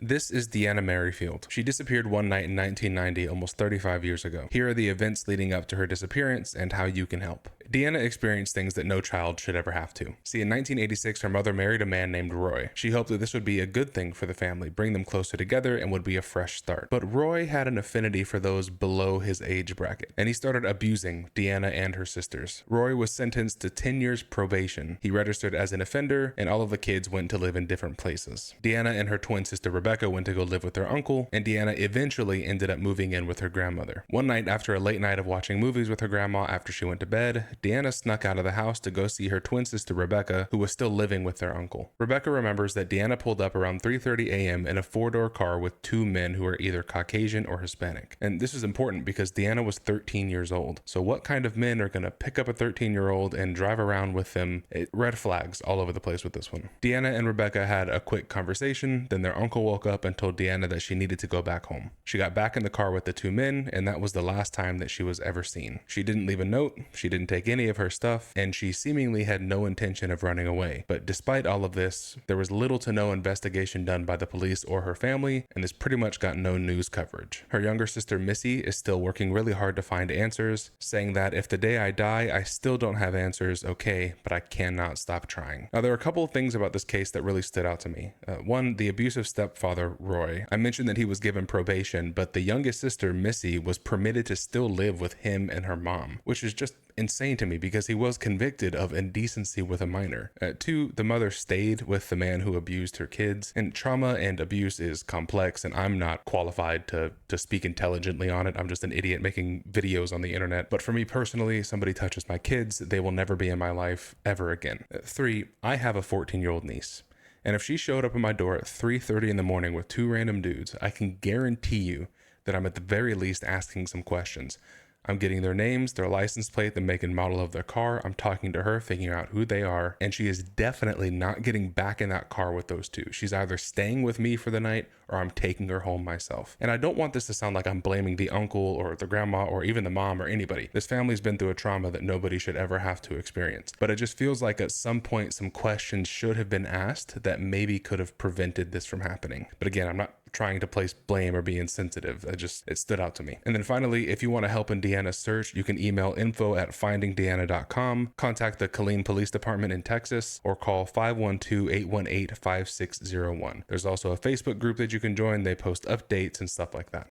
This is Deanna Merrifield. She disappeared one night in 1990, almost 35 years ago. Here are the events leading up to her disappearance and how you can help. Deanna experienced things that no child should ever have to. See, in 1986, her mother married a man named Roy. She hoped that this would be a good thing for the family, bring them closer together, and would be a fresh start. But Roy had an affinity for those below his age bracket, and he started abusing Deanna and her sisters. Roy was sentenced to 10 years probation. He registered as an offender, and all of the kids went to live in different places. Deanna and her twin sister Rebecca went to go live with their uncle, and Deanna eventually ended up moving in with her grandmother. One night, after a late night of watching movies with her grandma after she went to bed, Deanna snuck out of the house to go see her twin sister Rebecca, who was still living with their uncle. Rebecca remembers that Deanna pulled up around 3:30 a.m. in a four-door car with two men who were either Caucasian or Hispanic. And this is important because Deanna was 13 years old. So what kind of men are going to pick up a 13-year-old and drive around with them? Red flags all over the place with this one. Deanna and Rebecca had a quick conversation, then their uncle woke up and told Deanna that she needed to go back home. She got back in the car with the two men, and that was the last time that she was ever seen. She didn't leave a note, she didn't take any of her stuff, and she seemingly had no intention of running away. But despite all of this, there was little to no investigation done by the police or her family, and this pretty much got no news coverage. Her younger sister Missy is still working really hard to find answers, saying that if the day I die, I still don't have answers, okay, but I cannot stop trying. Now, there are a couple of things about this case that really stood out to me. One, the abusive stepfather, Roy. I mentioned that he was given probation, but the youngest sister, Missy, was permitted to still live with him and her mom, which is just insane to me because he was convicted of indecency with a minor. Two, the mother stayed with the man who abused her kids, and trauma and abuse is complex, and I'm not qualified to speak intelligently on it. I'm just an idiot making videos on the internet. But for me personally, somebody touches my kids, they will never be in my life ever again. Three, I have a 14-year-old niece. And if she showed up at my door at 3:30 in the morning with two random dudes, I can guarantee you that I'm at the very least asking some questions. I'm getting their names, their license plate, the make and model of their car. I'm talking to her, figuring out who they are. And she is definitely not getting back in that car with those two. She's either staying with me for the night or I'm taking her home myself. And I don't want this to sound like I'm blaming the uncle or the grandma or even the mom or anybody. This family's been through a trauma that nobody should ever have to experience. But it just feels like at some point some questions should have been asked that maybe could have prevented this from happening. But again, I'm not trying to place blame or be insensitive. It stood out to me. And then finally, if you want to help in Deanna's search, you can email info@findingdeanna.com, contact the Killeen Police Department in Texas, or call 512-818-5601. There's also a Facebook group that you can join. They post updates and stuff like that.